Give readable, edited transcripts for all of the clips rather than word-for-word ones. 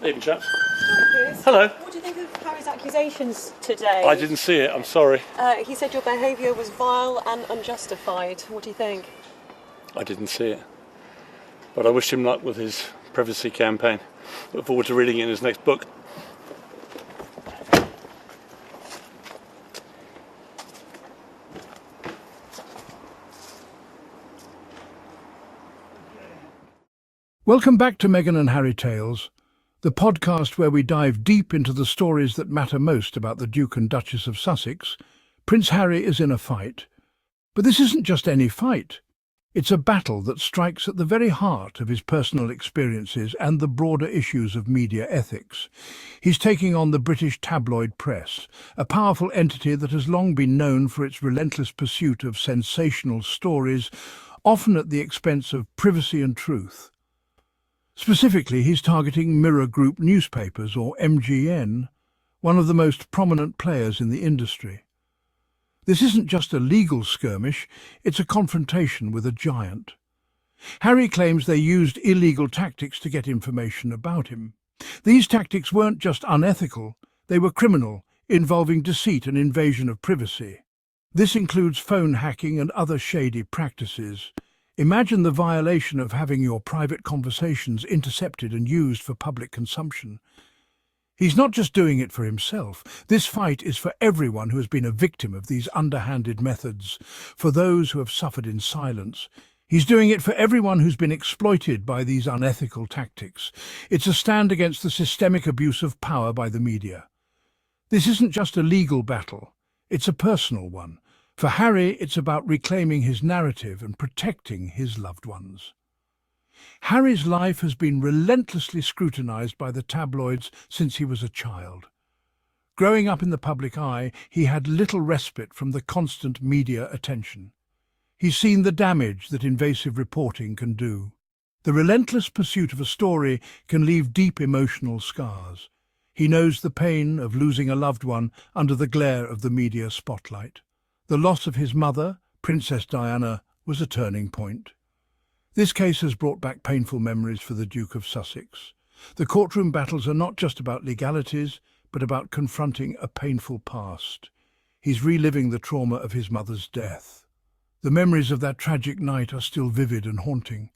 Evening, chaps. Piers. Hello. What do you think of Harry's accusations today? I didn't see it, I'm sorry. He said your behaviour was vile and unjustified. What do you think? I didn't see it. But I wish him luck with his privacy campaign. Look forward to reading it in his next book. Welcome back to Meghan and Harry Tales, the podcast where we dive deep into the stories that matter most about the Duke and Duchess of Sussex. Prince Harry is in a fight. But this isn't just any fight. It's a battle that strikes at the very heart of his personal experiences and the broader issues of media ethics. He's taking on the British tabloid press, a powerful entity that has long been known for its relentless pursuit of sensational stories, often at the expense of privacy and truth. Specifically, he's targeting Mirror Group newspapers, or MGN, one of the most prominent players in the industry. This isn't just a legal skirmish, it's a confrontation with a giant. Harry claims they used illegal tactics to get information about him. These tactics weren't just unethical, they were criminal, involving deceit and invasion of privacy. This includes phone hacking and other shady practices. Imagine the violation of having your private conversations intercepted and used for public consumption. He's not just doing it for himself. This fight is for everyone who has been a victim of these underhanded methods, for those who have suffered in silence. He's doing it for everyone who's been exploited by these unethical tactics. It's a stand against the systemic abuse of power by the media. This isn't just a legal battle, it's a personal one. For Harry, it's about reclaiming his narrative and protecting his loved ones. Harry's life has been relentlessly scrutinised by the tabloids since he was a child. Growing up in the public eye, he had little respite from the constant media attention. He's seen the damage that invasive reporting can do. The relentless pursuit of a story can leave deep emotional scars. He knows the pain of losing a loved one under the glare of the media spotlight. The loss of his mother, Princess Diana, was a turning point. This case has brought back painful memories for the Duke of Sussex. The courtroom battles are not just about legalities, but about confronting a painful past. He's reliving the trauma of his mother's death. The memories of that tragic night are still vivid and haunting.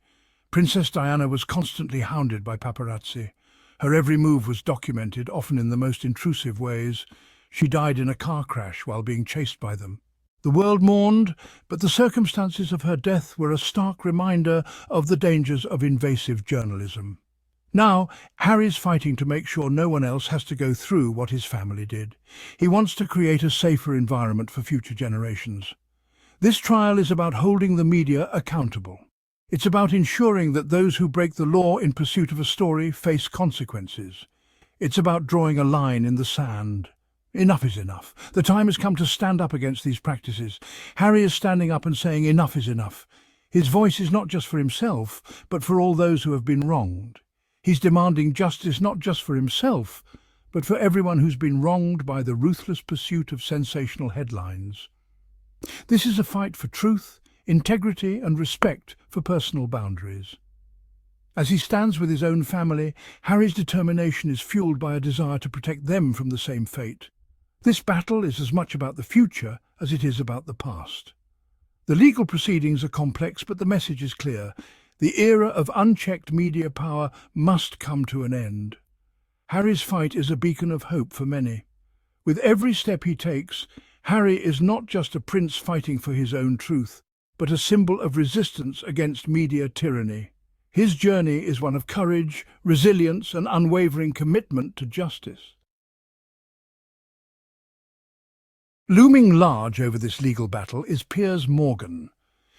Princess Diana was constantly hounded by paparazzi. Her every move was documented, often in the most intrusive ways. She died in a car crash while being chased by them. The world mourned, but the circumstances of her death were a stark reminder of the dangers of invasive journalism. Now, Harry's fighting to make sure no one else has to go through what his family did. He wants to create a safer environment for future generations. This trial is about holding the media accountable. It's about ensuring that those who break the law in pursuit of a story face consequences. It's about drawing a line in the sand. Enough is enough. The time has come to stand up against these practices. Harry is standing up and saying enough is enough. His voice is not just for himself, but for all those who have been wronged. He's demanding justice not just for himself, but for everyone who's been wronged by the ruthless pursuit of sensational headlines. This is a fight for truth, integrity and respect for personal boundaries. As he stands with his own family, Harry's determination is fueled by a desire to protect them from the same fate. This battle is as much about the future as it is about the past. The legal proceedings are complex, but the message is clear. The era of unchecked media power must come to an end. Harry's fight is a beacon of hope for many. With every step he takes, Harry is not just a prince fighting for his own truth, but a symbol of resistance against media tyranny. His journey is one of courage, resilience, and unwavering commitment to justice. Looming large over this legal battle is Piers Morgan.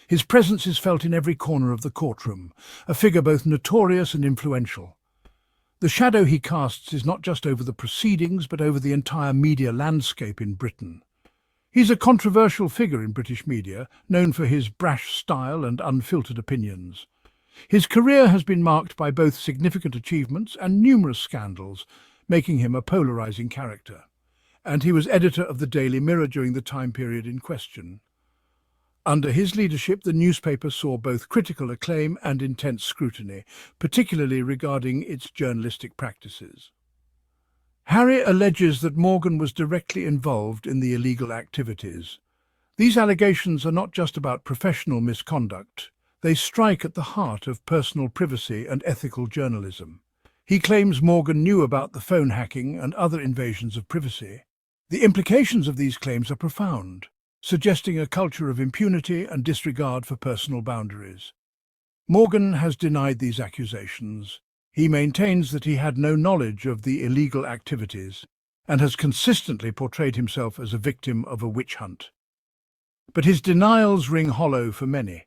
His presence is felt in every corner of the courtroom, a figure both notorious and influential. The shadow he casts is not just over the proceedings, but over the entire media landscape in Britain. He's a controversial figure in British media, known for his brash style and unfiltered opinions. His career has been marked by both significant achievements and numerous scandals, making him a polarising character. And he was editor of the Daily Mirror during the time period in question. Under his leadership, the newspaper saw both critical acclaim and intense scrutiny, particularly regarding its journalistic practices. Harry alleges that Morgan was directly involved in the illegal activities. These allegations are not just about professional misconduct. They strike at the heart of personal privacy and ethical journalism. He claims Morgan knew about the phone hacking and other invasions of privacy. The implications of these claims are profound, suggesting a culture of impunity and disregard for personal boundaries. Morgan has denied these accusations. He maintains that he had no knowledge of the illegal activities and has consistently portrayed himself as a victim of a witch hunt. But his denials ring hollow for many.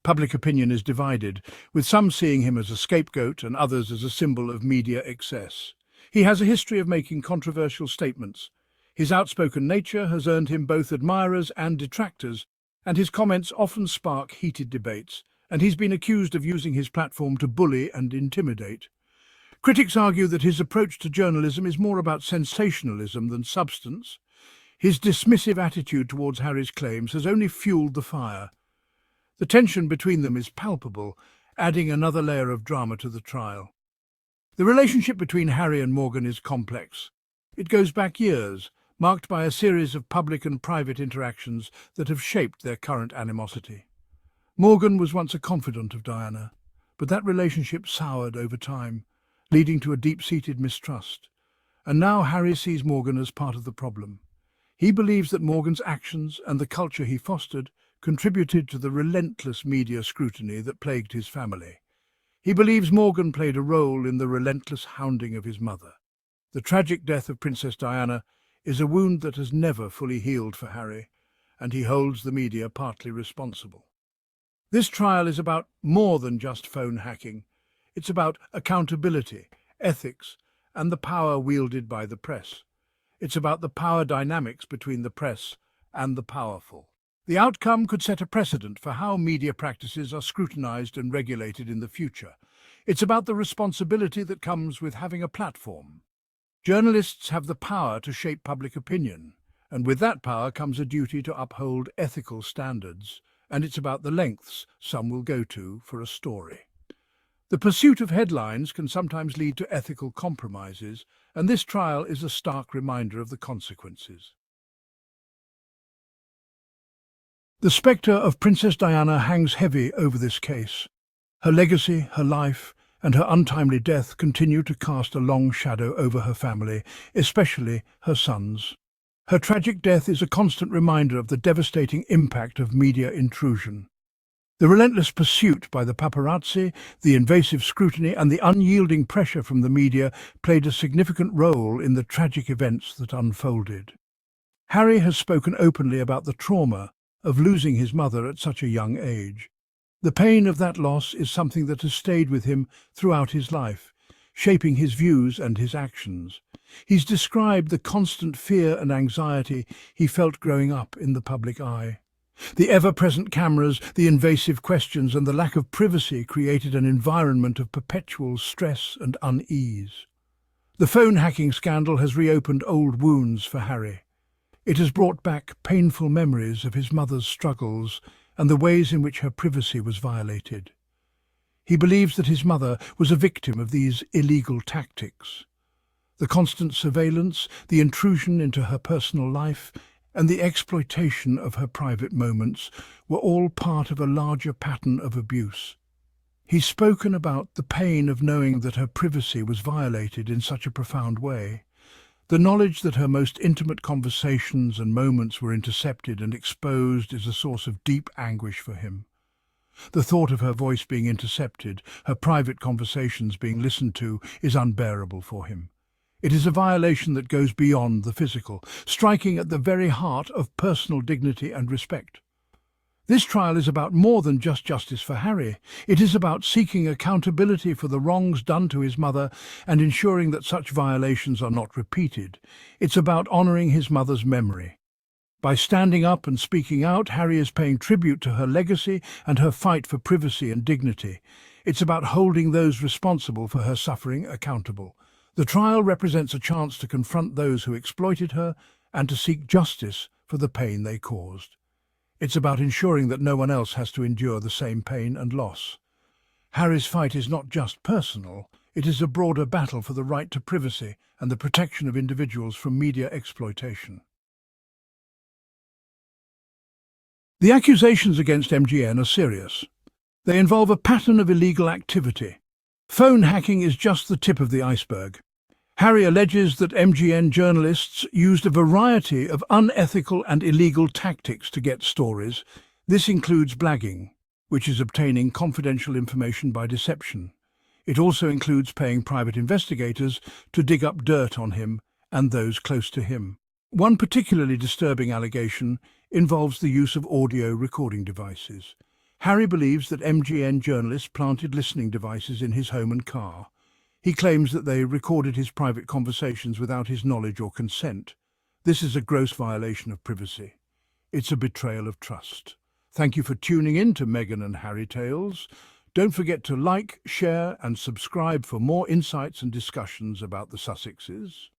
Public opinion is divided, with some seeing him as a scapegoat and others as a symbol of media excess. He has a history of making controversial statements. His outspoken nature has earned him both admirers and detractors, and his comments often spark heated debates, and he's been accused of using his platform to bully and intimidate. Critics argue that his approach to journalism is more about sensationalism than substance. His dismissive attitude towards Harry's claims has only fueled the fire. The tension between them is palpable, adding another layer of drama to the trial. The relationship between Harry and Morgan is complex. It goes back years, marked by a series of public and private interactions that have shaped their current animosity. Morgan was once a confidant of Diana, but that relationship soured over time, leading to a deep-seated mistrust. And now Harry sees Morgan as part of the problem. He believes that Morgan's actions and the culture he fostered contributed to the relentless media scrutiny that plagued his family. He believes Morgan played a role in the relentless hounding of his mother. The tragic death of Princess Diana is a wound that has never fully healed for Harry, and he holds the media partly responsible. This trial is about more than just phone hacking. It's about accountability, ethics, and the power wielded by the press. It's about the power dynamics between the press and the powerful. The outcome could set a precedent for how media practices are scrutinized and regulated in the future. It's about the responsibility that comes with having a platform. Journalists have the power to shape public opinion, and with that power comes a duty to uphold ethical standards, and it's about the lengths some will go to for a story. The pursuit of headlines can sometimes lead to ethical compromises, and this trial is a stark reminder of the consequences. The spectre of Princess Diana hangs heavy over this case. Her legacy, her life, and her untimely death continue to cast a long shadow over her family, especially her sons. Her tragic death is a constant reminder of the devastating impact of media intrusion. The relentless pursuit by the paparazzi, the invasive scrutiny, and the unyielding pressure from the media played a significant role in the tragic events that unfolded. Harry has spoken openly about the trauma of losing his mother at such a young age. The pain of that loss is something that has stayed with him throughout his life, shaping his views and his actions. He's described the constant fear and anxiety he felt growing up in the public eye. The ever-present cameras, the invasive questions, and the lack of privacy created an environment of perpetual stress and unease. The phone hacking scandal has reopened old wounds for Harry. It has brought back painful memories of his mother's struggles and the ways in which her privacy was violated. He believes that his mother was a victim of these illegal tactics. The constant surveillance, the intrusion into her personal life, and the exploitation of her private moments were all part of a larger pattern of abuse. He's spoken about the pain of knowing that her privacy was violated in such a profound way. The knowledge that her most intimate conversations and moments were intercepted and exposed is a source of deep anguish for him. The thought of her voice being intercepted, her private conversations being listened to, is unbearable for him. It is a violation that goes beyond the physical, striking at the very heart of personal dignity and respect. This trial is about more than just justice for Harry. It is about seeking accountability for the wrongs done to his mother and ensuring that such violations are not repeated. It's about honouring his mother's memory. By standing up and speaking out, Harry is paying tribute to her legacy and her fight for privacy and dignity. It's about holding those responsible for her suffering accountable. The trial represents a chance to confront those who exploited her and to seek justice for the pain they caused. It's about ensuring that no one else has to endure the same pain and loss. Harry's fight is not just personal, it is a broader battle for the right to privacy and the protection of individuals from media exploitation. The accusations against MGN are serious. They involve a pattern of illegal activity. Phone hacking is just the tip of the iceberg. Harry alleges that MGN journalists used a variety of unethical and illegal tactics to get stories. This includes blagging, which is obtaining confidential information by deception. It also includes paying private investigators to dig up dirt on him and those close to him. One particularly disturbing allegation involves the use of audio recording devices. Harry believes that MGN journalists planted listening devices in his home and car. He claims that they recorded his private conversations without his knowledge or consent. This is a gross violation of privacy. It's a betrayal of trust. Thank you for tuning in to Meghan and Harry Tales. Don't forget to like, share and subscribe for more insights and discussions about the Sussexes.